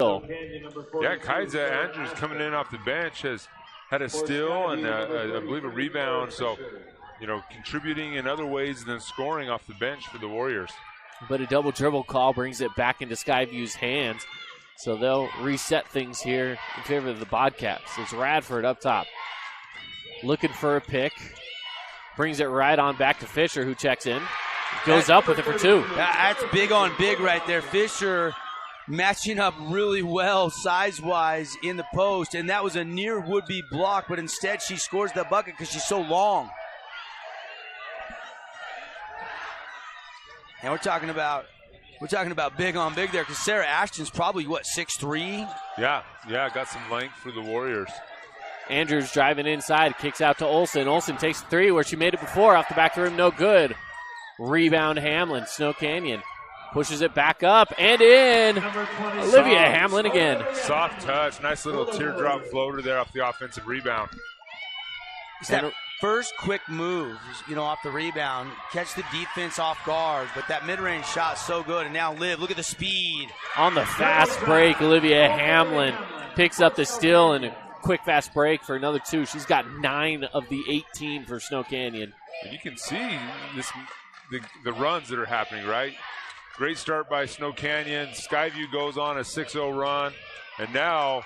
Yeah, Kaiza Andrews coming in off the bench has had a steal and I believe a rebound. So, you know, contributing in other ways than scoring off the bench for the Warriors. But a double dribble call brings it back into Skyview's hands. So they'll reset things here in favor of the Bobcats. It's Radford up top. Looking for a pick. Brings it right on back to Fisher, who checks in. Goes up with it for two. That's big on big right there. Fisher matching up really well size-wise in the post, and that was a near would-be block, but instead she scores the bucket because she's so long. And we're talking about big on big there because Sarah Ashton's probably, 6'3"? Yeah, got some length for the Warriors. Andrews driving inside, kicks out to Olsen. Olsen takes three where she made it before, off the back of the rim, no good. Rebound Hamlin, Snow Canyon. Pushes it back up and in. Olivia Hamlin again. Soft touch, nice little teardrop floater there off the offensive rebound. It's that first quick move, off the rebound, catch the defense off guard, but that mid-range shot so good. And now Liv, look at the speed. On the fast break, Olivia Hamlin picks up the steal and a quick fast break for another two. She's got 9 of the 18 for Snow Canyon. And you can see the runs that are happening, right? Great start by Snow Canyon. Skyview goes on a 6-0 run, and now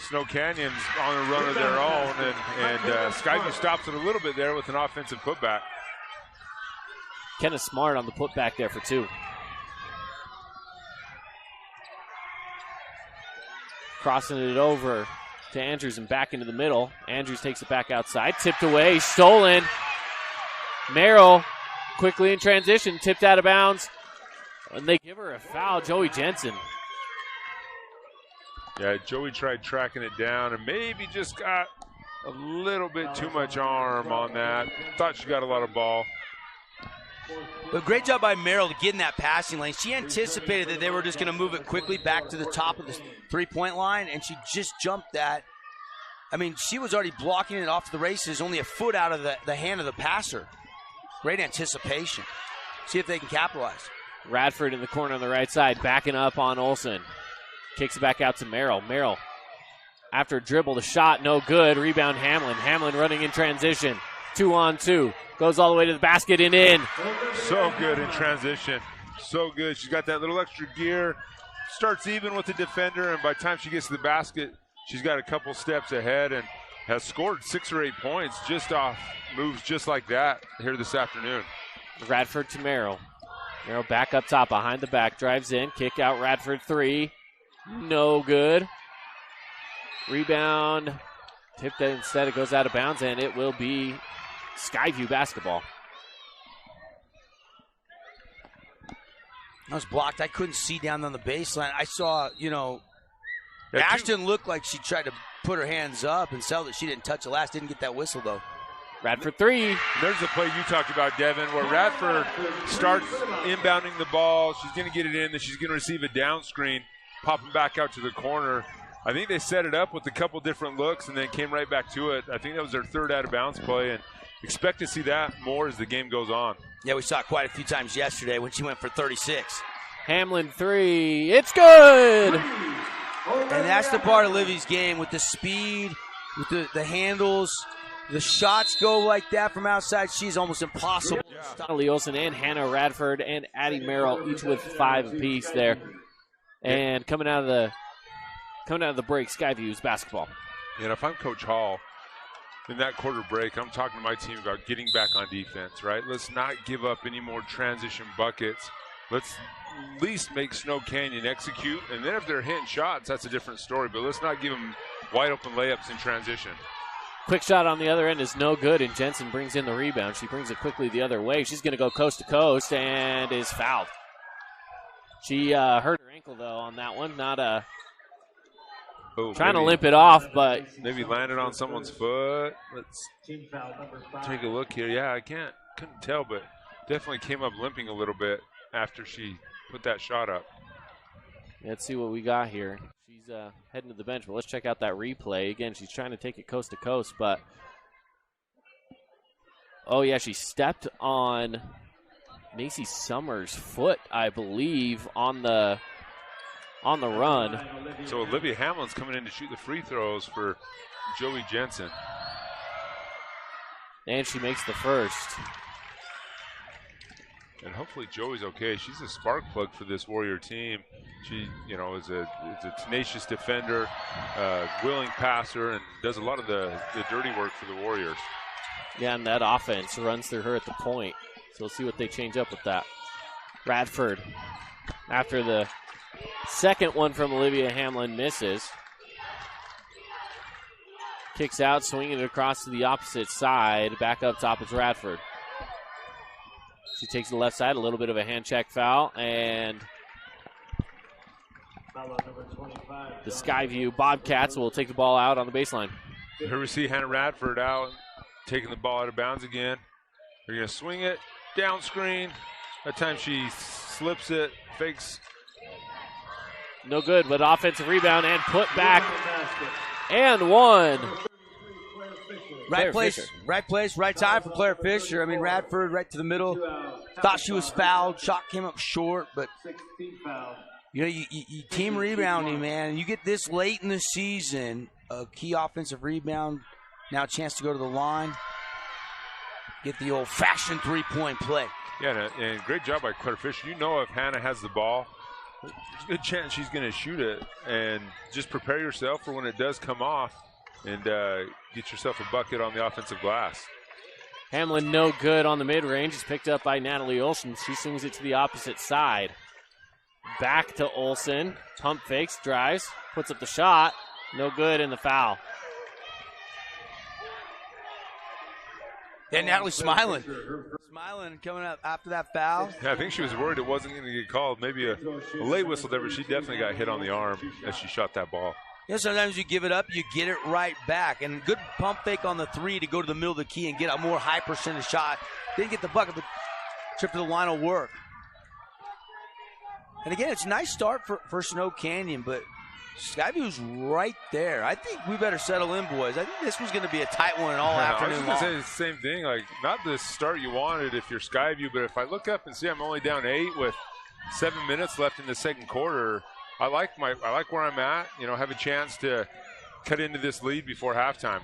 Snow Canyon's on a run of their own, and Skyview stops it a little bit there with an offensive putback. Kenna Smart on the putback there for two. Crossing it over to Andrews and back into the middle. Andrews takes it back outside, tipped away, stolen. Merrill quickly in transition, tipped out of bounds. And they give her a foul, Joey Jensen. Yeah, Joey tried tracking it down and maybe just got a little bit too much arm on that. Thought she got a lot of ball. But great job by Merrill to get in that passing lane. She anticipated that they were just going to move it quickly back to the top of the three-point line, and she just jumped that. I mean, she was already blocking it off the races, only a foot out of the hand of the passer. Great anticipation. See if they can capitalize. Radford in the corner on the right side, backing up on Olsen. Kicks it back out to Merrill. Merrill, after a dribble, the shot, no good. Rebound Hamlin. Hamlin running in transition. 2-on-2. Goes all the way to the basket and in. So good in transition. So good. She's got that little extra gear. Starts even with the defender, and by the time she gets to the basket, she's got a couple steps ahead and has scored 6 or 8 points just off moves just like that here this afternoon. Radford to Merrill. Merrill back up top, behind the back, drives in, kick out Radford 3. No good. Rebound. Tipped it instead. It goes out of bounds, and it will be Skyview basketball. I was blocked. I couldn't see down on the baseline. I saw, Ashton looked like she tried to put her hands up and sell that she didn't touch the last. Didn't get that whistle, though. Radford 3. There's the play you talked about, Devin, where Radford starts inbounding the ball. She's going to get it in, then she's going to receive a down screen, popping back out to the corner. I think they set it up with a couple different looks and then came right back to it. I think that was their third out-of-bounds play, and expect to see that more as the game goes on. Yeah, we saw it quite a few times yesterday when she went for 36. Hamlin 3. It's good! And that's the part of Livy's game with the speed, with the handles. The shots go like that from outside. She's almost impossible. Donnelly Olsen and Hannah Radford and Addie Merrill, each with 5 apiece there. And coming out of the break, Skyview's basketball. And if I'm Coach Hall, in that quarter break, I'm talking to my team about getting back on defense, right? Let's not give up any more transition buckets. Let's at least make Snow Canyon execute. And then if they're hitting shots, that's a different story. But let's not give them wide open layups in transition. Quick shot on the other end is no good, and Jensen brings in the rebound. She brings it quickly the other way. She's going to go coast to coast and is fouled. She hurt her ankle, though, on that one. Trying to limp it off, but maybe landed on someone's foot. Let's take a look here. Yeah, couldn't tell, but definitely came up limping a little bit after she put that shot up. Let's see what we got here. She's heading to the bench, but let's check out that replay. Again, she's trying to take it coast to coast, but oh, yeah, she stepped on Macy Summers' foot, I believe, on the on the run. So Olivia Hamlin's coming in to shoot the free throws for Joey Jensen. And she makes the first. And hopefully Joey's okay. She's a spark plug for this Warrior team. She, is a tenacious defender, willing passer, and does a lot of the dirty work for the Warriors. Yeah, and that offense runs through her at the point. So we'll see what they change up with that. Radford, after the second one from Olivia Hamlin, misses. Kicks out, swinging it across to the opposite side. Back up top is Radford. She takes the left side, a little bit of a hand check foul, and the Skyview Bobcats will take the ball out on the baseline. Here we see Hannah Radford out, taking the ball out of bounds again. They're going to swing it, down screen. That time she slips it, fakes. No good, but offensive rebound and put back and one. Right place, right time for Claire Fisher. I mean, Radford right to the middle. Thought she was fouled. Shot came up short, but you team rebounding, man. You get this late in the season, a key offensive rebound. Now a chance to go to the line. Get the old-fashioned three-point play. Yeah, and great job by Claire Fisher. You know if Hannah has the ball, there's a good chance she's going to shoot it. And just prepare yourself for when it does come off and get yourself a bucket on the offensive glass. Hamlin no good on the mid-range. It's picked up by Natalie Olsen. She swings it to the opposite side. Back to Olsen. Pump fakes, drives, puts up the shot. No good, and the foul. Yeah, Natalie smiling. Smiling coming up after that foul. Yeah, I think she was worried it wasn't going to get called. Maybe a late whistle there, but she definitely got hit on the arm as she shot that ball. Yeah, sometimes you give it up, you get it right back. And good pump fake on the three to go to the middle of the key and get a more high percentage shot. Didn't get the bucket, but trip to the line will work. And again, it's a nice start for Snow Canyon, but Skyview's right there. I think we better settle in, boys. I think this was going to be a tight one all afternoon long. I was going to say the same thing. Like, not the start you wanted if you're Skyview, but if I look up and see I'm only down 8 with 7 minutes left in the second quarter, I like where I'm at. Have a chance to cut into this lead before halftime.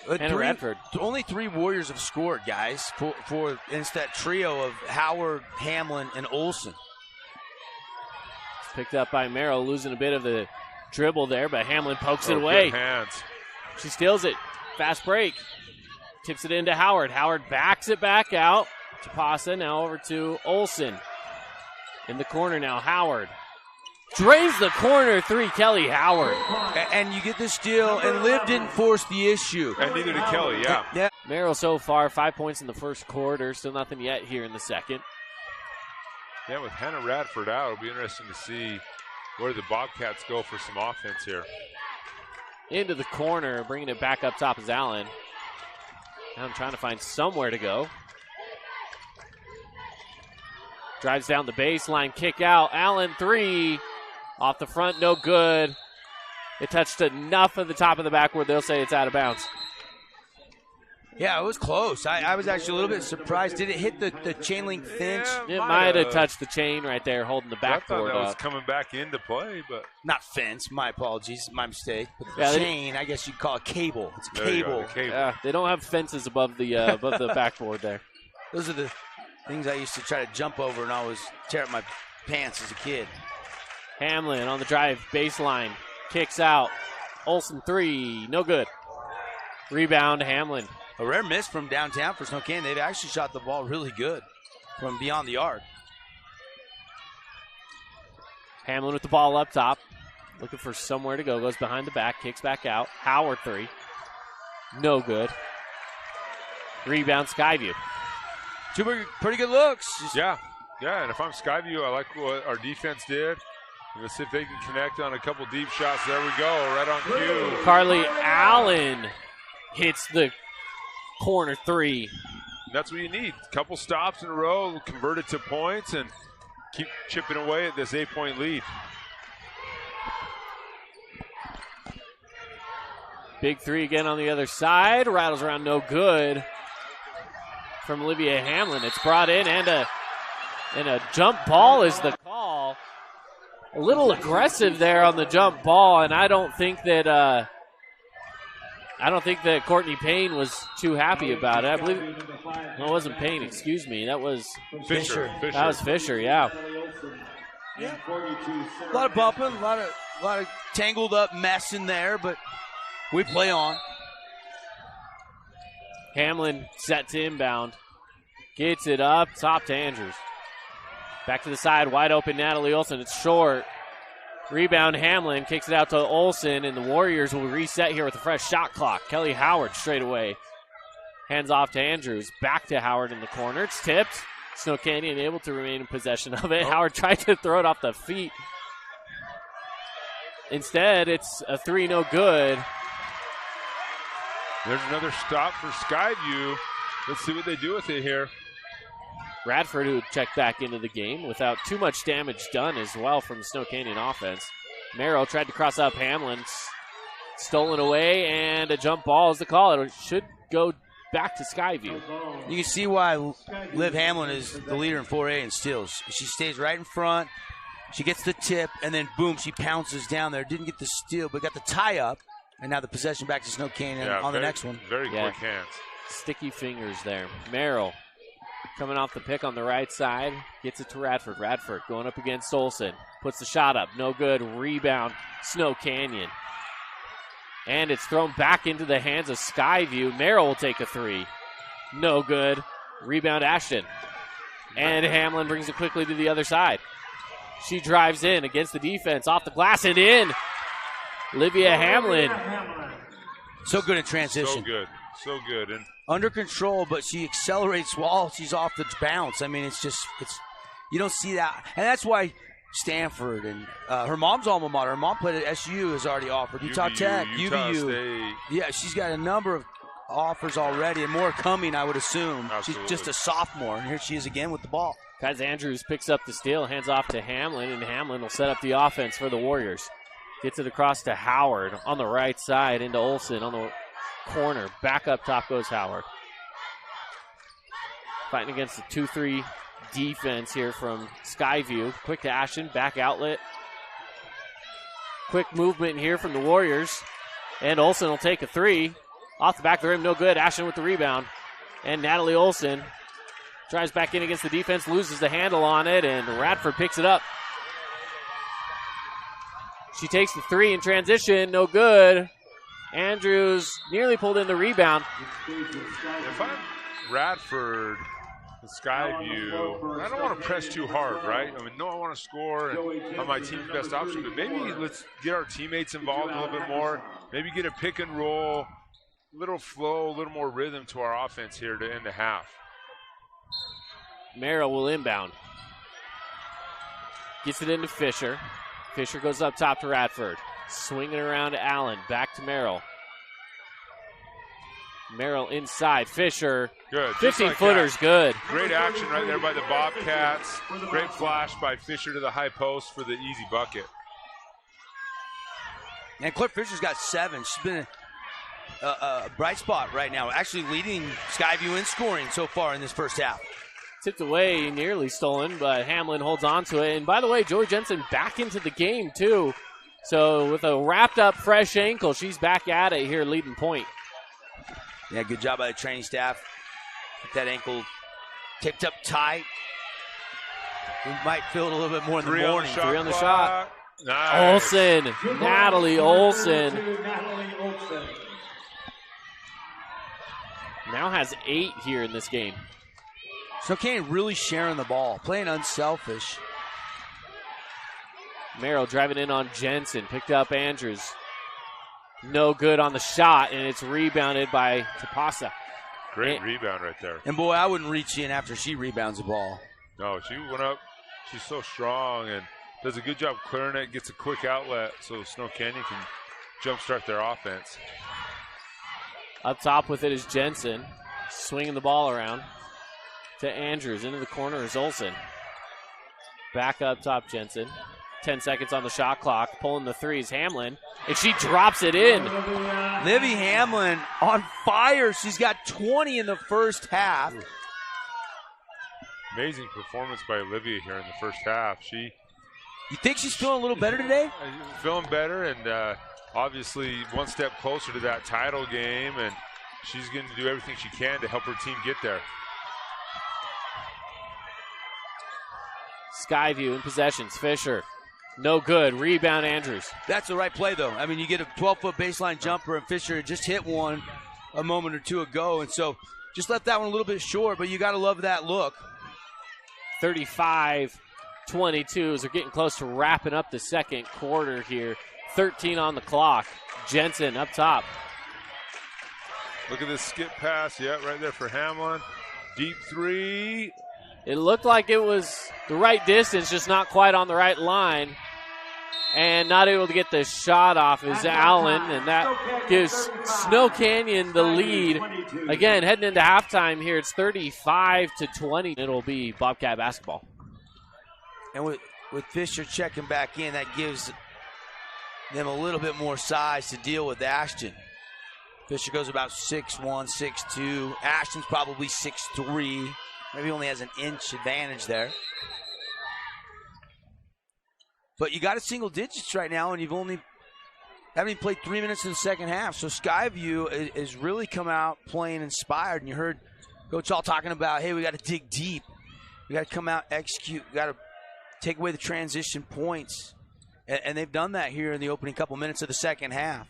Hannah Redford. Only 3 Warriors have scored, guys. And it's that trio of Howard, Hamlin, and Olsen. Picked up by Merrill, losing a bit of the dribble there, but Hamlin pokes it away. Good hands. She steals it. Fast break. Tips it into Howard. Howard backs it back out to Pasa. Now over to Olsen. In the corner now, Howard. Drains the corner three, Kelly Howard. And you get the steal, and Liv didn't force the issue. And neither did Kelly, yeah. Merrill so far, 5 points in the first quarter. Still nothing yet here in the second. Yeah, with Hannah Radford out, it'll be interesting to see where the Bobcats go for some offense here. Into the corner, bringing it back up top is Allen. Now I'm trying to find somewhere to go. Drives down the baseline, kick out. Allen, 3. Off the front, no good. It touched enough of the top of the backboard, they'll say it's out of bounds. Yeah, it was close. I was actually a little bit surprised. Did it hit the chain link fence? It might have touched the chain right there, holding the backboard up. I thought that was up. coming back into play, but not fence. My apologies, my mistake. But the chain, I guess you'd call it cable. It's a cable. They don't have fences above the backboard there. Those are the things I used to try to jump over, and I always tear up my pants as a kid. Hamlin on the drive, baseline, kicks out. Olsen, 3, no good. Rebound, Hamlin. A rare miss from downtown for Snow Canyon. They've actually shot the ball really good from beyond the arc. Hamlin with the ball up top. Looking for somewhere to go. Goes behind the back. Kicks back out. Howard, 3. No good. Rebound, Skyview. 2 pretty good looks. Yeah. And if I'm Skyview, I like what our defense did. Let's see if they can connect on a couple deep shots. There we go. Right on cue. Carly Allen hits the corner 3. That's what you need. A couple stops in a row, convert it to points, and keep chipping away at this 8-point lead. Big 3 again on the other side. Rattles around, no good. From Olivia Hamlin. It's brought in, and a jump ball is the call. little aggressive there on the jump ball, and I don't think that Courtney Payne was too happy about it. I believe no, it wasn't Payne. Excuse me. That was Fisher. That was Fisher. Yeah. Yeah. A lot of bumping, a lot of tangled up mess in there, but we play on. Hamlin set to inbound. Gets it up top to Andrews. Back to the side, wide open Natalie Olson. It's short. Rebound Hamlin kicks it out to Olson, and the Warriors will reset here with a fresh shot clock. Kelly Howard straight away. Hands off to Andrews. Back to Howard in the corner. It's tipped. Snow Canyon able to remain in possession of it. Howard tried to throw it off the feet. Instead, it's a three, no good. There's another stop for Skyview. Let's see what they do with it here. Radford, who checked back into the game without too much damage done as well from the Snow Canyon offense. Merrill tried to cross up Hamlin. Stolen away, and a jump ball is the call. It should go back to Skyview. You can see why Liv Hamlin is the leader in 4A in steals. She stays right in front. She gets the tip, and then boom, she pounces down there. Didn't get the steal, but got the tie up. And now the possession back to Snow Canyon on the next one. Very quick hands. Sticky fingers there. Merrill coming off the pick on the right side. Gets it to Radford. Radford going up against Olson. Puts the shot up. No good. Rebound. Snow Canyon. And it's thrown back into the hands of Skyview. Merrill will take a three. No good. Rebound Ashton. And Hamlin brings it quickly to the other side. She drives in against the defense. Off the glass and in. Olivia Hamlin. So good in transition. So good. And under control, but she accelerates while she's off the bounce. I mean, it's you don't see that. And that's why Stanford and her mom's alma mater. Her mom played at SU, has already offered. Utah Tech, Utah UVU. State. Yeah, she's got a number of offers already and more coming, I would assume. Absolutely. She's just a sophomore, and here she is again with the ball. Kaz Andrews picks up the steal, hands off to Hamlin, and Hamlin will set up the offense for the Warriors. Gets it across to Howard on the right side into Olson on the corner. Back up top goes Howard. Fighting against the 2-3 defense here from Skyview. Quick to Ashton, back outlet. Quick movement here from the Warriors. And Olson will take a three. Off the back of the rim, no good. Ashton with the rebound. And Natalie Olson drives back in against the defense, loses the handle on it, and Radford picks it up. She takes the three in transition, no good. Andrews nearly pulled in the rebound. If I'm Radford, the Skyview, I don't want to press too hard, right? I mean, no, I want to score and on my team's best option, but maybe let's get our teammates involved a little bit more. Maybe get a pick and roll, a little flow, a little more rhythm to our offense here to end the half. Merrill will inbound. Gets it into Fisher. Fisher goes up top to Radford. Swinging around to Allen. Back to Merrill. Merrill inside. Fisher. Good. 15-footer's good. Great action right there by the Bobcats. Great flash by Fisher to the high post for the easy bucket. And Claire Fisher's got 7. She's been a bright spot right now. Actually leading Skyview in scoring so far in this first half. Tipped away, nearly stolen, but Hamlin holds on to it. And by the way, Joey Jensen back into the game, too. So with a wrapped-up fresh ankle, she's back at it here, leading point. Yeah, good job by the training staff. Get that ankle tipped up tight. We might feel it a little bit more in the morning. Three on the shot. Nice. Olson, Natalie Olson. Now has 8 here in this game. Snow Canyon really sharing the ball, playing unselfish. Merrill driving in on Jensen, picked up Andrews. No good on the shot, and it's rebounded by Tapasa. Great rebound right there. And boy, I wouldn't reach in after she rebounds the ball. No, she went up. She's so strong and does a good job clearing it, gets a quick outlet so Snow Canyon can jumpstart their offense. Up top with it is Jensen, swinging the ball around to Andrews. Into the corner is Olson. Back up top, Jensen. 10 seconds on the shot clock. Pulling the threes, Hamlin. And she drops it in. Livy Hamlin on fire. She's got 20 in the first half. Amazing performance by Olivia here in the first half. She You think she's feeling a little better today? Feeling better, and obviously one step closer to that title game, and she's going to do everything she can to help her team get there. Skyview in possessions. Fisher, no good. Rebound, Andrews. That's the right play, though. I mean, you get a 12-foot baseline jumper, and Fisher just hit one a moment or two ago, and so just left that one a little bit short, but you got to love that look. 35-22 as they're getting close to wrapping up the second quarter here. 13 on the clock. Jensen up top. Look at this skip pass. Yeah, right there for Hamlin. Deep three. It looked like it was the right distance, just not quite on the right line. And not able to get the shot off is Allen, and that gives Snow Canyon the lead. Again, heading into halftime here, it's 35-20. It'll be Bobcat basketball. And with Fisher checking back in, that gives them a little bit more size to deal with Ashton. Fisher goes about 6'1", 6'2". Ashton's probably 6'3". Maybe only has an inch advantage there. But you got a single digits right now, and you've only haven't even played 3 minutes in the second half. So Skyview is really come out playing inspired. And you heard Coach Hall talking about, hey, we got to dig deep. We got to come out, execute. We got to take away the transition points. And they've done that here in the opening couple minutes of the second half.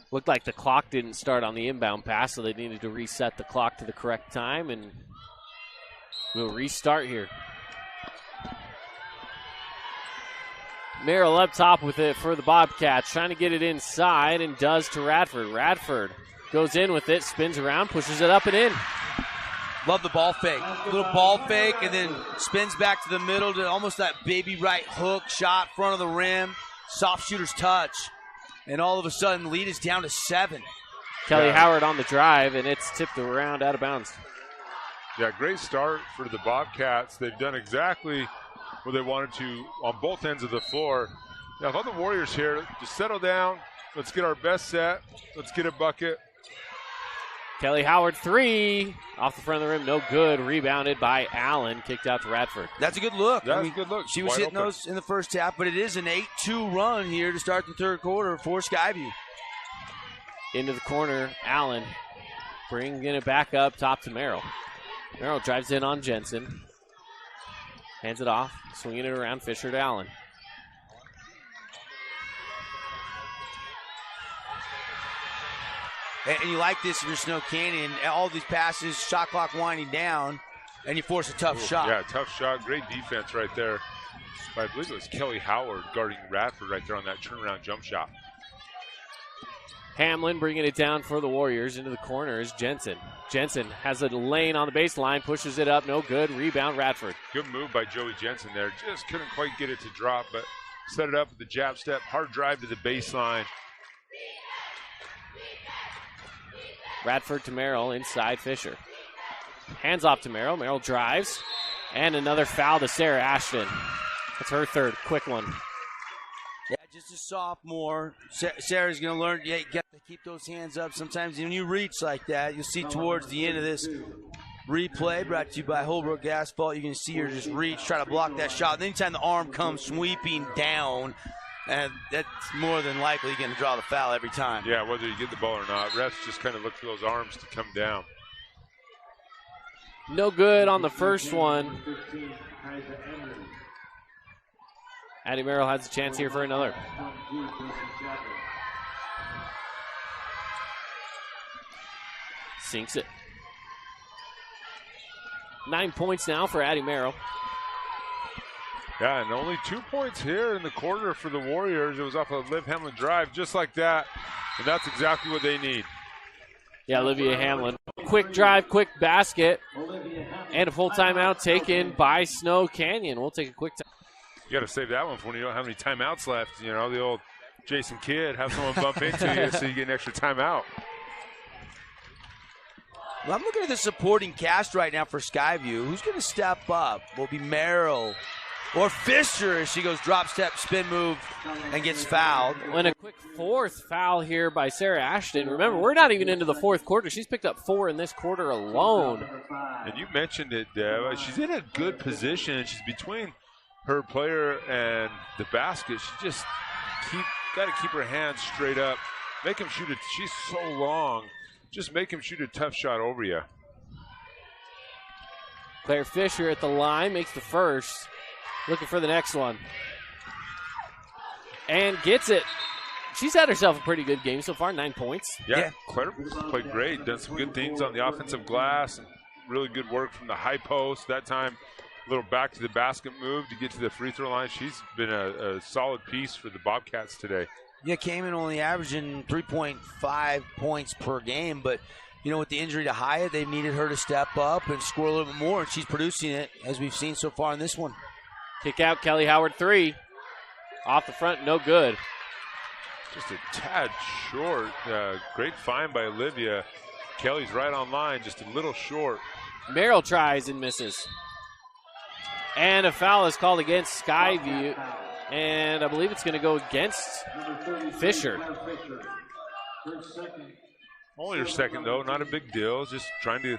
Looked like the clock didn't start on the inbound pass, so they needed to reset the clock to the correct time, and we'll restart here. Merrill up top with it for the Bobcats, trying to get it inside, and does to Radford. Radford goes in with it, spins around, pushes it up and in. Love the ball fake. A little ball fake, and then spins back to the middle to almost that baby right hook shot, front of the rim, soft shooter's touch. And all of a sudden, lead is down to 7. Kelly Howard on the drive, and it's tipped around out of bounds. Yeah, great start for the Bobcats. They've done exactly what they wanted to on both ends of the floor. Now, if I'm the Warriors here, just settle down. Let's get our best set. Let's get a bucket. Kelly Howard, 3. Off the front of the rim, no good. Rebounded by Allen, kicked out to Radford. That's a good look. That's a good look. She was hitting those in the first half, but it is an 8-2 run here to start the third quarter for Skyview. Into the corner, Allen bringing it back up top to Merrill. Merrill drives in on Jensen. Hands it off, swinging it around, Fisher to Allen. And you like this if you're Snow Canyon, all these passes, shot clock winding down, and you force a tough shot. Yeah, tough shot. Great defense right there. I believe it was Kelly Howard guarding Radford right there on that turnaround jump shot. Hamlin bringing it down for the Warriors. Into the corner is Jensen. Jensen has a lane on the baseline, pushes it up, no good. Rebound, Radford. Good move by Joey Jensen there. Just couldn't quite get it to drop, but set it up with the jab step. Hard drive to the baseline. Radford to Merrill, inside Fisher. Hands off to Merrill. Merrill drives. And another foul to Sarah Ashton. That's her third. Quick one. Yeah, just a sophomore. Sarah's going to learn, you got to keep those hands up. Sometimes when you reach like that, you'll see towards the end of this replay, brought to you by Holbrook Asphalt, you can see her just reach, try to block that shot. And anytime the arm comes sweeping down, and that's more than likely going to draw the foul every time. Yeah, whether you get the ball or not. Refs just kind of look for those arms to come down. No good on the first one. Addie Merrill has a chance here for another. Sinks it. 9 points now for Addie Merrill. Yeah, and only 2 points here in the quarter for the Warriors. It was off a Liv Hamlin drive just like that, and that's exactly what they need. Yeah, Olivia Hamlin. Quick drive, quick basket, and a full timeout taken by Snow Canyon. We'll take a quick time. You got to save that one for when you don't have any timeouts left. You know, the old Jason Kidd, have someone bump into you so you get an extra timeout. Well, I'm looking at the supporting cast right now for Skyview. Who's going to step up? Will be Merrill or Fisher as she goes drop step, spin move, and gets fouled. And a quick fourth foul here by Sarah Ashton. Remember, we're not even into the fourth quarter. She's picked up 4 in this quarter alone. And you mentioned it, Dev. She's in a good position. She's between her player and the basket, she just got to keep her hands straight up. Make him shoot it. She's so long. Just make him shoot a tough shot over you. Claire Fisher at the line makes the first. Looking for the next one. And gets it. She's had herself a pretty good game so far, 9 points. Yeah. Claire played great. Done some good things on the offensive glass. And really good work from the high post. That time, a little back to the basket move to get to the free throw line. She's been a solid piece for the Bobcats today. Yeah, came in only averaging 3.5 points per game, but with the injury to Hyatt, they've needed her to step up and score a little bit more, and she's producing it, as we've seen so far in this one. Kick out, Kelly Howard 3. Off the front, no good. Just a tad short. Great find by Olivia. Kelly's right on line, just a little short. Merrill tries and misses. And a foul is called against Skyview. And I believe it's going to go against Fisher. Only her second, though. Not a big deal. Just trying to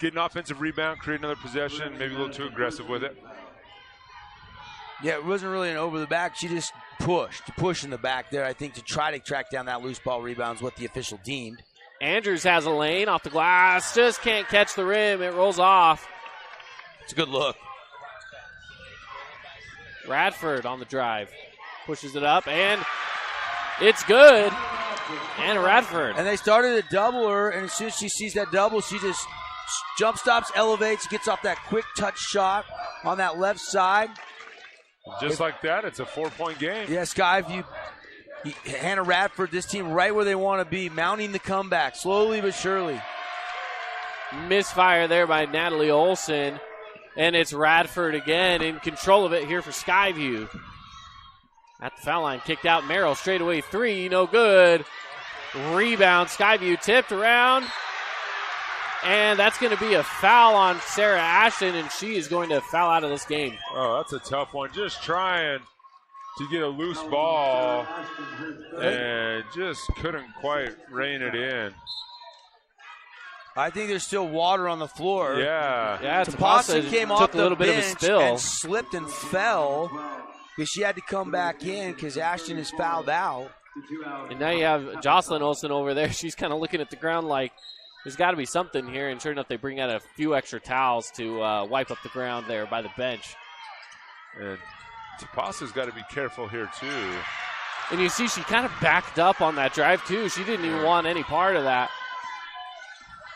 get an offensive rebound, create another possession, maybe a little too aggressive with it. Yeah, it wasn't really an over the back. She just pushed in the back there, I think, to try to track down that loose ball rebound is what the official deemed. Andrews has a lane off the glass. Just can't catch the rim. It rolls off. It's a good look. Radford on the drive. Pushes it up, and it's good. And Radford. And they started to double her, and as soon as she sees that double, she just jump stops, elevates, gets off that quick touch shot on that left side. Just like that, it's a 4-point game. Yeah, Skyview, Hannah Redford, this team right where they want to be, mounting the comeback, slowly but surely. Misfire there by Natalie Olson. And it's Radford again in control of it here for Skyview. At the foul line, kicked out. Merrill straightaway 3, no good. Rebound, Skyview tipped around. And that's going to be a foul on Sarah Ashton, and she is going to foul out of this game. Oh, that's a tough one. Just trying to get a loose ball and just couldn't quite rein it in. I think there's still water on the floor. Yeah. Tapasa came took off a little the bit of a bench spill. and slipped and fell because she had to come back in because Ashton is fouled out. And now you have Jocelyn Olsen over there. She's kind of looking at the ground like there's got to be something here. And sure enough, they bring out a few extra towels to wipe up the ground there by the bench. And Tapasa's got to be careful here, too. And you see she kind of backed up on that drive, too. She didn't even want any part of that.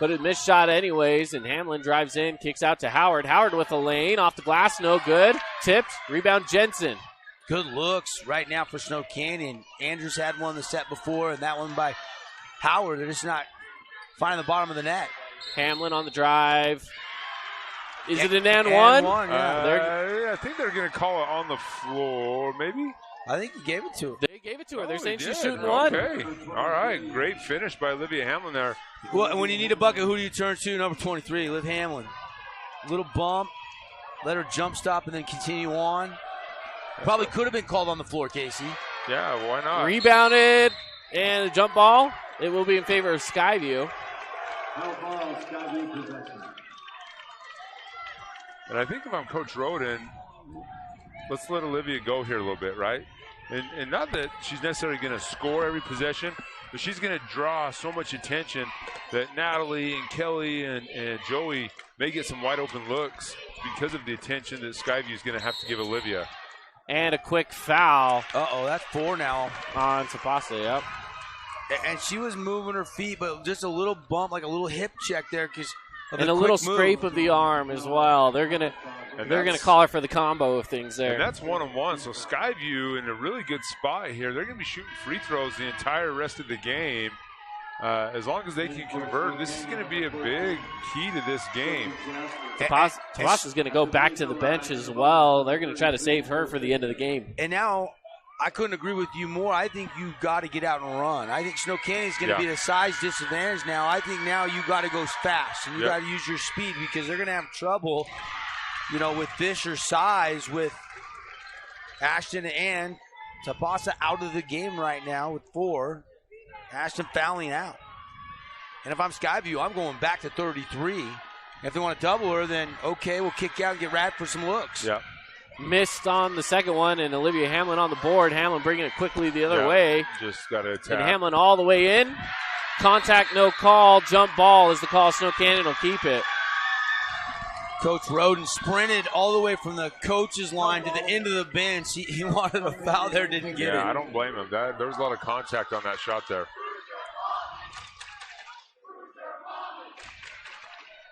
But a missed shot anyways, and Hamlin drives in, kicks out to Howard. Howard with a lane, off the glass, no good. Tipped, rebound Jensen. Good looks right now for Snow Canyon. Andrews had one the set before, and that one by Howard. They're just not finding the bottom of the net. Hamlin on the drive. Is it an and one? Yeah. I think they're going to call it on the floor, maybe? I think he gave it to her. They gave it to her. They're saying she's did. shooting one. Okay. All right. Great finish by Olivia Hamlin there. Well, when you need a bucket, who do you turn to? Number 23, Liv Hamlin. Little bump. Let her jump stop and then continue on. Probably could have been called on the floor, Casey. Yeah, why not? Rebounded, and a jump ball. It will be in favor of Skyview. And I think if I'm Coach Roden, let's let Olivia go here a little bit, right? And not that she's necessarily going to score every possession, but she's going to draw so much attention that Natalie and Kelly and Joey may get some wide open looks because of the attention that Skyview is going to have to give Olivia. And a quick foul. Uh-oh, that's 4 now. On Tapasa, yep. And she was moving her feet, but just a little bump, like a little hip check there, because and a little scrape of the arm as well. They're gonna call her for the combo of things there. And that's 1-on-1. So Skyview in a really good spot here. They're gonna be shooting free throws the entire rest of the game. As long as they can convert, this is going to be a big key to this game. Tapasa's going to go back to the bench as well. They're going to try to save her for the end of the game. And now, I couldn't agree with you more. I think you got to get out and run. I think Snow Canyon's going to be at a size disadvantage now. I think now you got to go fast and you got to use your speed because they're going to have trouble, with Fisher's size, with Ashton and Tapasa out of the game right now with 4. Ashton fouling out. And if I'm Skyview, I'm going back to 33. If they want to double her, then okay, we'll kick out and get Rad for some looks. Yeah. missed on the second one, and Olivia Hamlin on the board. Hamlin bringing it quickly the other way. Just got to attack. And Hamlin all the way in. Contact, no call. Jump ball is the call. Snow Canyon will keep it. Coach Roden sprinted all the way from the coach's line to the end of the bench. He wanted a foul there, didn't get it. Yeah, I don't blame him. There was a lot of contact on that shot there.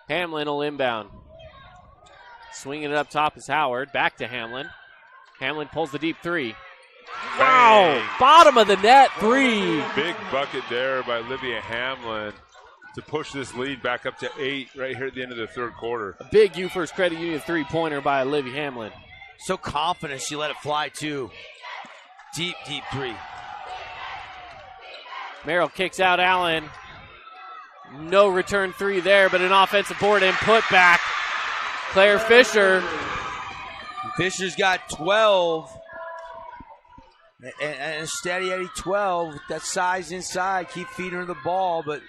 Hamlin will inbound. Swinging it up top is Howard. Back to Hamlin. Hamlin pulls the deep three. Wow! Bang. Bottom of the net three. Big bucket there by Olivia Hamlin to push this lead back up to 8 right here at the end of the third quarter. A big U First Credit Union three-pointer by Olivia Hamlin. So confident she let it fly, too. Deep, deep three. Merrill kicks out Allen. No return three there, but an offensive board and put back. Claire Fisher. Fisher's got 12. And a steady Eddie 12. That size inside. Keep feeding her the ball, but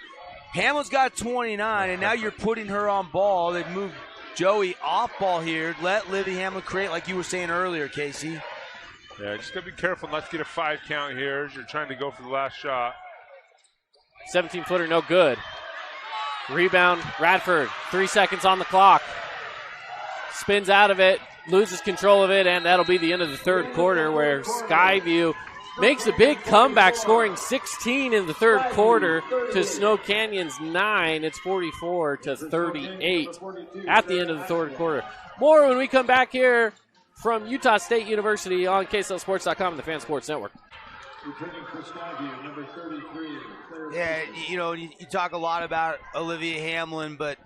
Hamlin's got 29, and now you're putting her on ball. They've moved Joey off ball here. Let Livy Hamlin create, like you were saying earlier, Casey. Yeah, just got to be careful not to get a 5 count here as you're trying to go for the last shot. 17-footer, no good. Rebound, Radford. 3 seconds on the clock. Spins out of it, loses control of it, and that'll be the end of the third quarter where Skyview makes a big comeback, scoring 16 in the third quarter to Snow Canyon's 9. It's 44-38 at the end of the third quarter. More when we come back here from Utah State University on KSLSports.com and the Fan Sports Network. Yeah, you talk a lot about Olivia Hamlin, but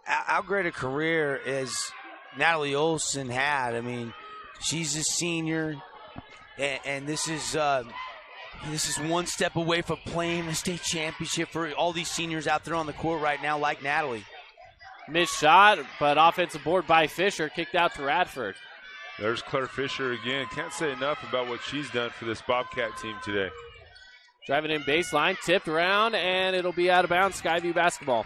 how great a career is Natalie Olson had. I mean, she's a senior. And this is one step away from playing the state championship for all these seniors out there on the court right now, like Natalie. Missed shot, but offensive board by Fisher, kicked out to Radford. There's Claire Fisher again. Can't say enough about what she's done for this Bobcat team today. Driving in baseline, tipped around, and it'll be out of bounds. Skyview basketball.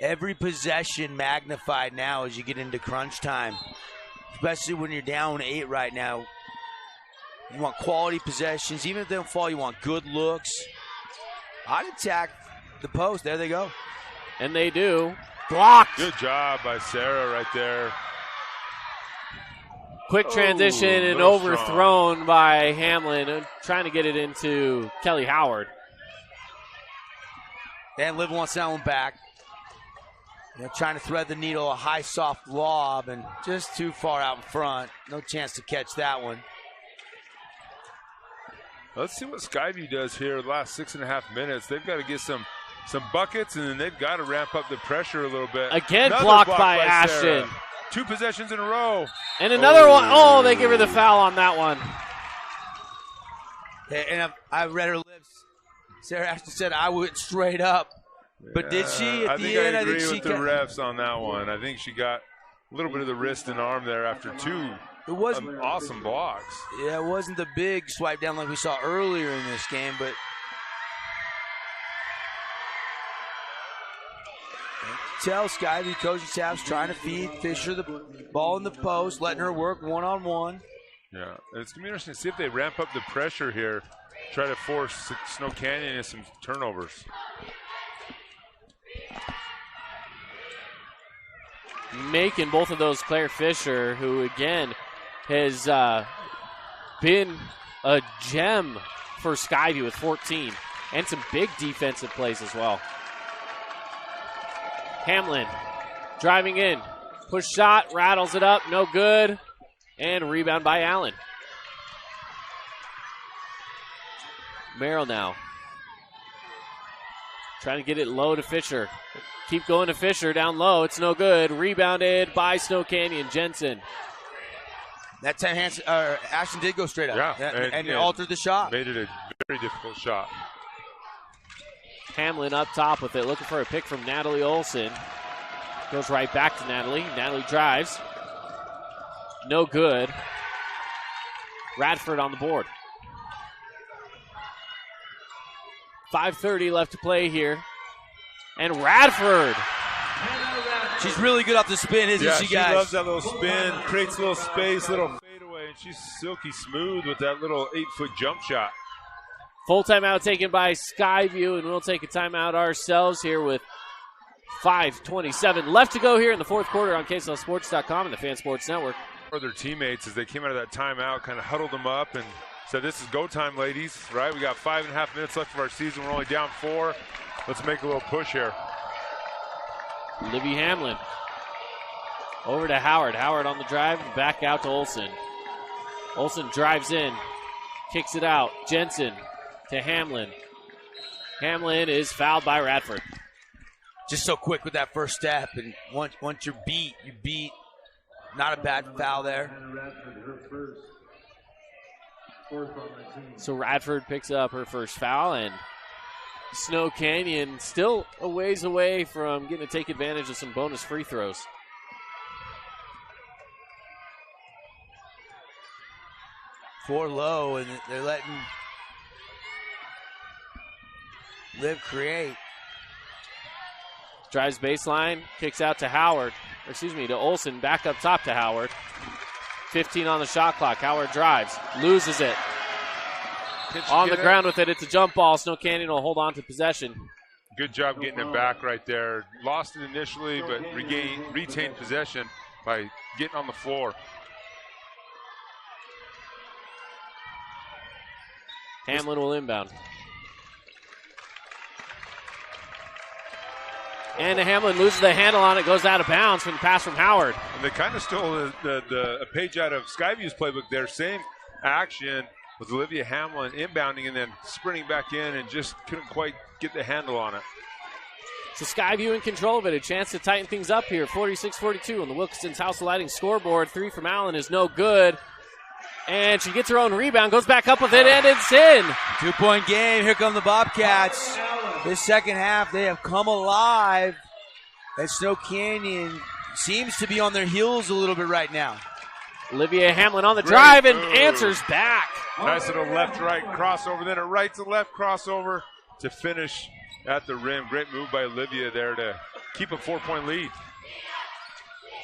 Every possession magnified now as you get into crunch time. Especially when you're down 8 right now. You want quality possessions. Even if they don't fall, you want good looks. I'd attack the post. There they go. And they do. Blocked. Good job by Sarah right there. Quick transition and overthrown by Hamlin. Trying to get it into Kelly Howard. And Liv wants that one back. Trying to thread the needle, a high, soft lob, and just too far out in front. No chance to catch that one. Let's see what Skyview does here the last 6.5 minutes. They've got to get some buckets, and then they've got to ramp up the pressure a little bit. Again, blocked by Ashton. Sarah. 2 possessions in a row. And another one. Oh, they give her the foul on that one. And I read her lips. Sarah Ashton said, I went straight up. But did she at the end? I agree with the refs on that one. I think she got a little bit of the wrist and arm there after 2 awesome blocks. Yeah, it wasn't the big swipe down like we saw earlier in this game, but tell Skyview coaching staff's trying to feed Fisher the ball in the post, letting her work one-on-one. Yeah, it's going to be interesting to see if they ramp up the pressure here, try to force Snow Canyon into some turnovers. Making both of those Claire Fisher, who again has been a gem for Skyview with 14 and some big defensive plays as well. Hamlin driving in, push shot, rattles it up, no good, and rebound by Allen. Merrill now trying to get it low to Fisher. Keep going to Fisher down low. It's no good. Rebounded by Snow Canyon. Jensen. That time Ashton did go straight up. Yeah, and altered the shot. Made it a very difficult shot. Hamlin up top with it, looking for a pick from Natalie Olson. Goes right back to Natalie. Natalie drives. No good. Radford on the board. 5:30 left to play here. And Radford She's really good off the spin, isn't she, guys? She loves that little spin, creates a little space, little fadeaway, and she's silky smooth with that little 8-foot jump shot. Full timeout taken by Skyview, and we'll take a timeout ourselves here with 5:27 left to go here in the fourth quarter on KSLSports.com and the Fan Sports Network. For their teammates, as they came out of that timeout, kind of huddled them up and said, this is go time, ladies, right? We got 5.5 minutes left of our season. We're only down 4. Let's make a little push here. Libby Hamlin over to Howard. Howard on the drive, back out to Olsen. Olsen drives in, kicks it out. Jensen to Hamlin. Hamlin is fouled by Radford. Just so quick with that first step, and once you're beat, you beat. Not a bad foul there. So Radford picks up her first foul, and Snow Canyon still a ways away from getting to take advantage of some bonus free throws. Four low, and they're letting Liv create. Drives baseline, kicks out to Howard. To Olsen, back up top to Howard. 15 on the shot clock. Howard drives, loses it. On the ground with it, it's a jump ball. Snow Canyon will hold on to possession. Good job getting it back right there. Lost it initially, but retained possession by getting on the floor. Hamlin will inbound. And Hamlin loses the handle on it, goes out of bounds from the pass from Howard. And they kind of stole a page out of Skyview's playbook there. Same action with Olivia Hamlin inbounding and then sprinting back in and just couldn't quite get the handle on it. So Skyview in control of it. A chance to tighten things up here. 46-42 on the Wilkinson's House Lighting scoreboard. 3 from Allen is no good. And she gets her own rebound, goes back up with it, and it's in. 2-point game. Here come the Bobcats. This second half, they have come alive. And Snow Canyon seems to be on their heels a little bit right now. Olivia Hamlin on the drive and answers back. Nice little left-right crossover, then a right-to-left crossover to finish at the rim. Great move by Olivia there to keep a 4-point lead.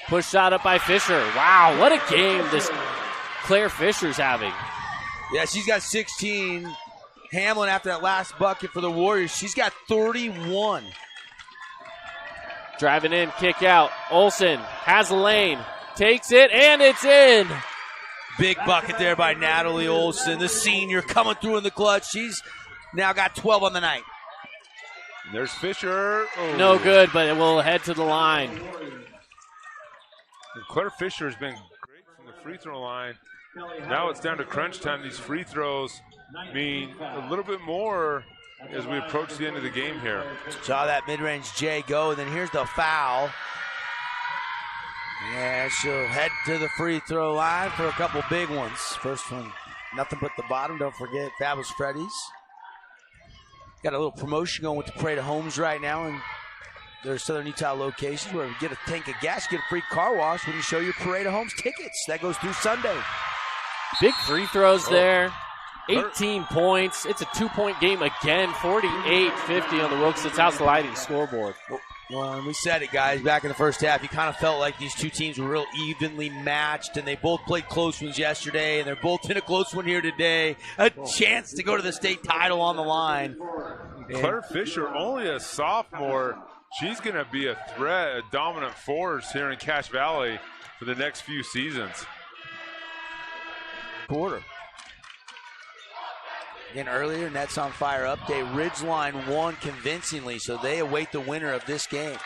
Push shot up by Fisher. Wow, what a game this Claire Fisher's having. Yeah, she's got 16. Hamlin, after that last bucket for the Warriors, she's got 31. Driving in, kick out. Olsen has a lane, takes it, and it's in. Big bucket there by Natalie Olsen, the senior, coming through in the clutch. She's now got 12 on the night. There's Fisher. Oh. No good, but it will head to the line. And Claire Fisher has been great from the free throw line. Now it's down to crunch time. These free throws mean a little bit more as we approach the end of the game here. Saw that mid-range J go, and then here's the foul. Yeah, she'll head to the free throw line for a couple big ones. First one, nothing but the bottom. Don't forget Fabulous Freddy's. Got a little promotion going with the Parade of Homes right now, and there's Southern Utah locations where you get a tank of gas, you get a free car wash when you show your Parade of Homes tickets. That goes through Sunday. Big free throws there. 18 points. It's a 2-point game again. 48-50 on the Wilkinson's House Lighting scoreboard. Well, and we said it, guys, back in the first half. You kind of felt like these two teams were real evenly matched, and they both played close ones yesterday, and they're both in a close one here today. A chance to go to the state title on the line. Claire Fisher, only a sophomore. She's going to be a threat, a dominant force here in Cache Valley for the next few seasons. Quarter. Again, earlier, Nets on Fire update. Ridgeline won convincingly, so they await the winner of this game.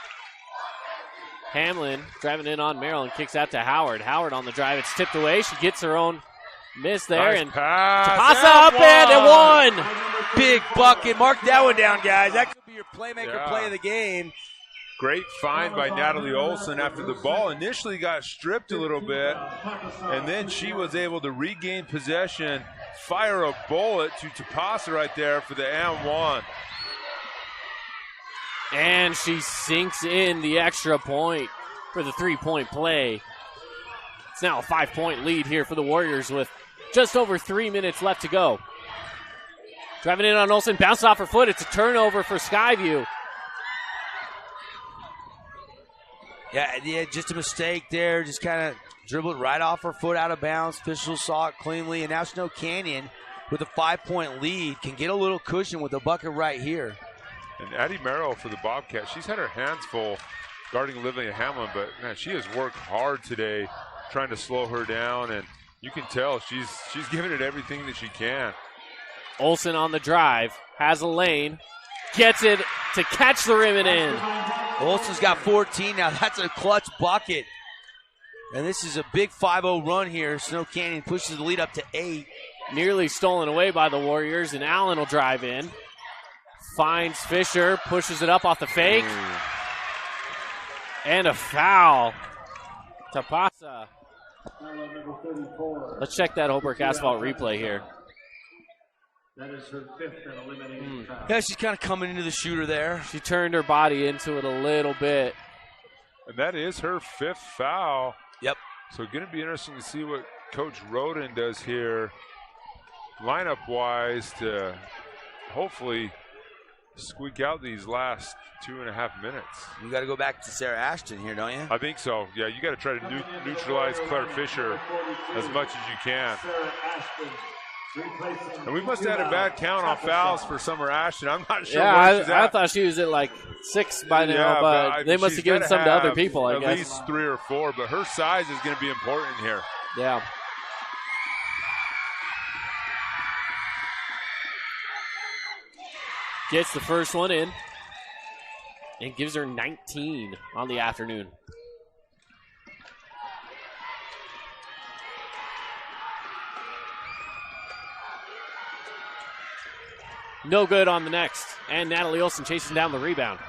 Hamlin driving in on Maryland, kicks out to Howard. Howard on the drive. It's tipped away. She gets her own miss there. Nice and pass. Tapasa up and one. Big bucket. Mark that one down, guys. That could be your playmaker play of the game. Great find by Natalie Olsen after the ball initially got stripped a little bit, and then she was able to regain possession, fire a bullet to Tapasa right there for the and one. And she sinks in the extra point for the 3-point play. It's now a 5-point lead here for the Warriors with just over 3 minutes left to go. Driving in on Olsen, bounced off her foot. It's a turnover for Skyview. Yeah, just a mistake there. Just kind of dribbled right off her foot out of bounds. Officials saw it cleanly, and now Snow Canyon, with a 5-point lead, can get a little cushion with a bucket right here. And Addie Merrill for the Bobcats, she's had her hands full guarding Olivia Hamlin, but man, she has worked hard today trying to slow her down, and you can tell she's giving it everything that she can. Olsen on the drive, has a lane, gets it to catch the rim and in. Olsen's got 14 now. That's a clutch bucket. And this is a big 5-0 run here. Snow Canyon pushes the lead up to 8. Nearly stolen away by the Warriors, and Allen will drive in. Finds Fisher, pushes it up off the fake. And a foul. Tapasa. Let's check that Holbrook Asphalt replay here. That is her 5th and eliminating foul. Yeah, she's kind of coming into the shooter there. She turned her body into it a little bit. And that is her 5th foul. Yep. So going to be interesting to see what Coach Roden does here lineup-wise to hopefully squeak out these last 2.5 minutes. You got to go back to Sarah Ashton here, don't you? I think so. Yeah, you got to try to neutralize Claire Fisher as much as you can. And we must have had a bad count on fouls for Summer Ashton. I'm not sure. Yeah, I thought she was at like 6 by now, but they must have given some to other people, I guess. At least 3 or 4, but her size is going to be important here. Yeah. Gets the first one in and gives her 19 on the afternoon. No good on the next. And Natalie Olsen chasing down the rebound.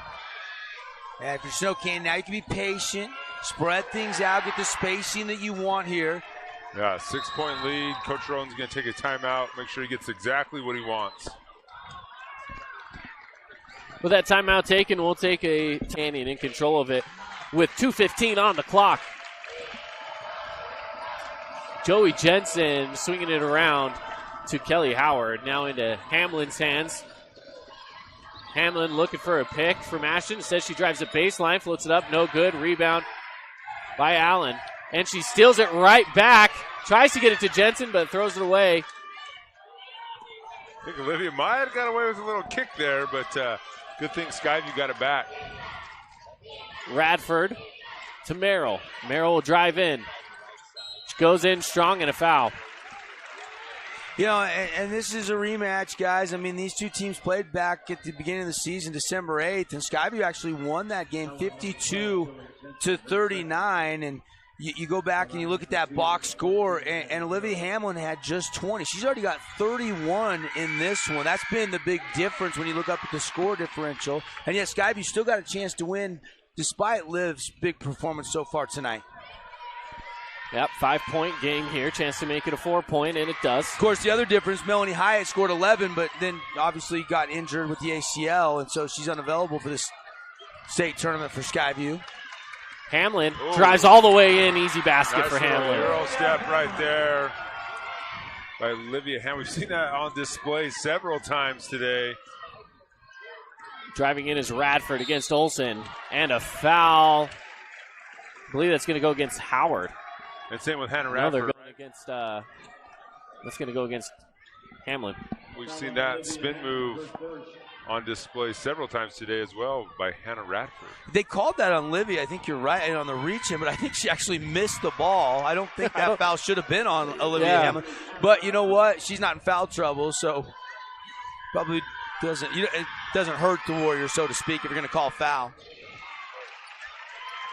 And if you're Snow Canyon, now you can be patient, spread things out, get the spacing that you want here. Yeah, 6-point lead. Coach Roden's going to take a timeout, make sure he gets exactly what he wants. With that timeout taken, we'll take a Canyon in control of it with 2:15 on the clock. Joey Jensen swinging it around to Kelly Howard. Now into Hamlin's hands. Hamlin looking for a pick from Ashton. Says she drives a baseline, floats it up, no good. Rebound by Allen. And she steals it right back. Tries to get it to Jensen, but throws it away. I think Olivia might have got away with a little kick there, but good thing Skyview got it back. Radford to Merrill. Merrill will drive in. She goes in strong and a foul. You know, and this is a rematch, guys. I mean, these two teams played back at the beginning of the season, December 8th, and Skyview actually won that game 52-39. And you go back and you look at that box score, and Olivia Hamlin had just 20. She's already got 31 in this one. That's been the big difference when you look up at the score differential. And yet Skyview still got a chance to win despite Liv's big performance so far tonight. Yep, 5-point game here. Chance to make it a 4-point, and it does. Of course, the other difference, Melanie Hyatt scored 11, but then obviously got injured with the ACL, and so she's unavailable for this state tournament for Skyview. Hamlin drives all the way in. Easy basket for Hamlin. Euro step right there by Olivia Hamlin. We've seen that on display several times today. Driving in is Radford against Olsen. And a foul. I believe that's going to go against Howard. And same with Hannah No, Redford. they're going against, that's going to go against Hamlin. We've seen that spin move on display several times today as well by Hannah Redford. They called that on Livy. I think you're right on the reach in, but I think she actually missed the ball. I don't think that foul should have been on Olivia Hamlin. But you know what? She's not in foul trouble, so probably doesn't. It doesn't hurt the Warriors, so to speak, if you're going to call foul.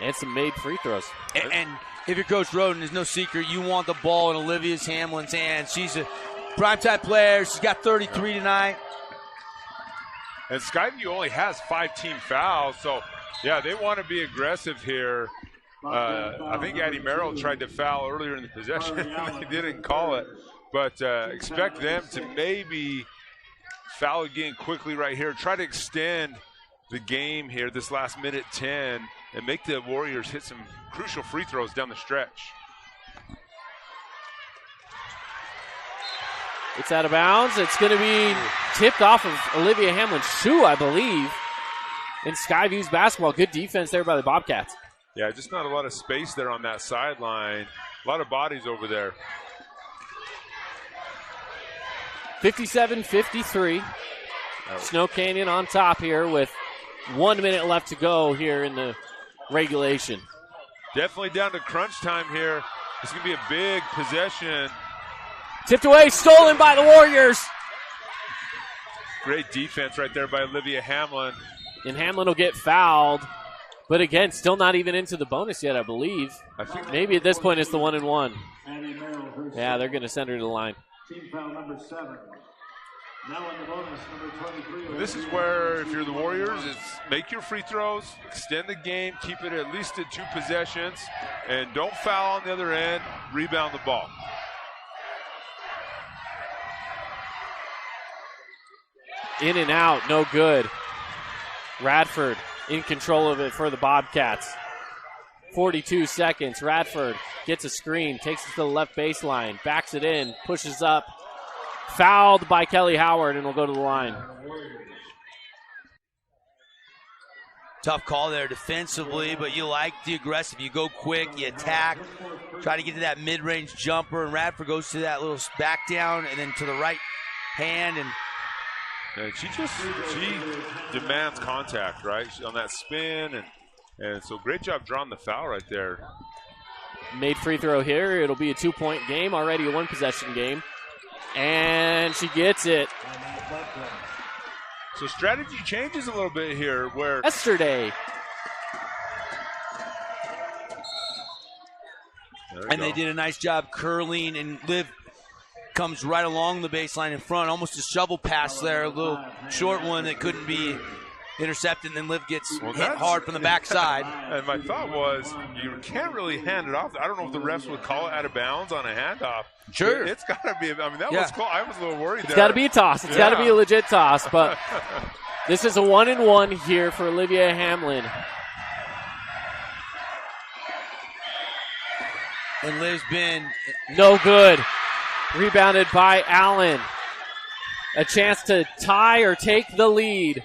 And some made free throws. And if you're Coach Roden, there's no secret. You want the ball in Olivia Hamlin's hands. She's a primetime player. She's got 33 tonight. And Skyview only has 5 team fouls, so, yeah, they want to be aggressive here. I think Addie Merrill tried to foul earlier in the possession. They didn't call it. But expect them to maybe foul again quickly right here. Try to extend the game here, this last minute 10, and make the Warriors hit some crucial free throws down the stretch. It's out of bounds. It's going to be tipped off of Olivia Hamlin's shoe, I believe. In Skyview's basketball. Good defense there by the Bobcats. Yeah, just not a lot of space there on that sideline. A lot of bodies over there. 57-53. Snow Canyon on top here with 1 minute left to go here in the regulation. Definitely down to crunch time here. It's going to be a big possession. Tipped away, stolen by the Warriors. Great defense right there by Olivia Hamlin. And Hamlin will get fouled. But again, still not even into the bonus yet, I believe. I think maybe at this point it's the 1-and-1. Yeah, they're going to send her to the line. Team foul number 7. Now in the bonus, number 23. this is where, if you're the Warriors, it's make your free throws, extend the game, keep it at least at 2 possessions, and don't foul on the other end, rebound the ball. In and out, no good. Radford in control of it for the Bobcats. 42 seconds. Radford gets a screen, takes it to the left baseline, backs it in, pushes up. Fouled by Kelly Howard, and will go to the line. Tough call there defensively, but you like the aggressive. You go quick, you attack, try to get to that mid-range jumper, and Radford goes to that little back down and then to the right hand. And she demands contact, right? On that spin, and so great job drawing the foul right there. Made free throw here. It'll be a 2-point game, already a 1-possession game. And she gets it. So strategy changes a little bit here where Yesterday. And they did a nice job curling, and Liv comes right along the baseline in front, almost a shovel pass there, a little short one that couldn't be intercepted, and then Liv gets hit hard from the backside. And my thought was, you can't really hand it off. I don't know if the refs would call it out of bounds on a handoff. Sure. It's got to be. I mean, that was cool. I was a little worried there. It's got to be a toss. It's got to be a legit toss, but this is a 1-and-1 here for Olivia Hamlin. And Liv's been no good. Rebounded by Allen. A chance to tie or take the lead.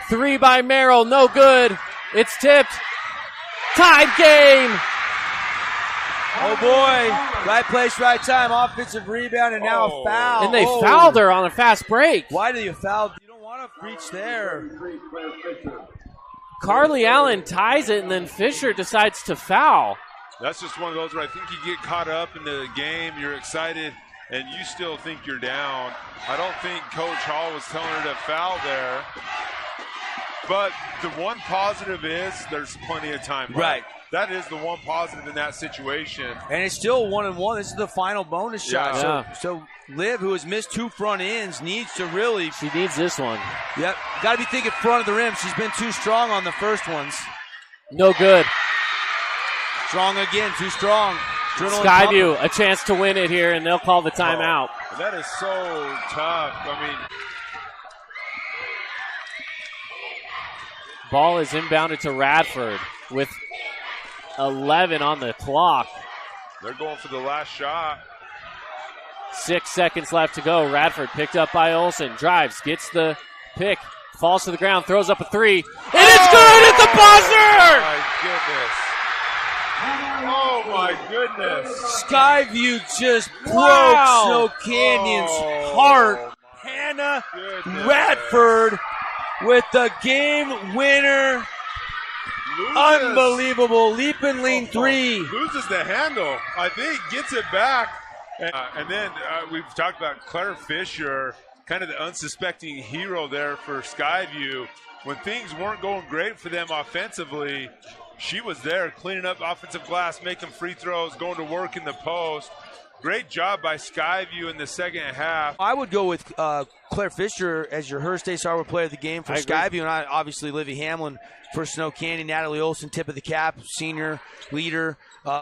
3 by Merrill, no good. It's tipped. Tied game. Oh boy, right place, right time. Offensive rebound and now a foul. And they fouled her on a fast break. Why do you foul? You don't want to reach there. Carly Allen ties it, and then Fisher decides to foul. That's just one of those where I think you get caught up in the game, you're excited, and you still think you're down. I don't think Coach Hall was telling her to foul there. But the one positive is there's plenty of time left. Right. That is the one positive in that situation. And it's still 1-and-1. This is the final bonus shot. Yeah. So Liv, who has missed 2 front ends, needs to really. She needs this one. Yep. Got to be thinking front of the rim. She's been too strong on the first ones. No good. Strong again. Too strong. Skyview, a chance to win it here, and they'll call the timeout. Oh, that is so tough. I mean, ball is inbounded to Radford with 11 on the clock. they're going for the last shot. 6 seconds left to go. Radford picked up by Olsen. Drives, gets the pick, falls to the ground, throws up a 3. And it's good at the buzzer! My goodness. Oh, my goodness. Skyview just broke Snow Canyon's heart. Hannah Redford with the game winner. Unbelievable. Leap and lean 3. Loses the handle. I think gets it back. And then we've talked about Claire Fisher, kind of the unsuspecting hero there for Skyview. When things weren't going great for them offensively, she was there cleaning up offensive glass, making free throws, going to work in the post. Great job by Skyview in the second half. I would go with Claire Fisher as your Hearst Day Starwood player of the game for Skyview, and obviously Livy Hamlin for Snow Canyon. Natalie Olsen, tip of the cap, senior leader.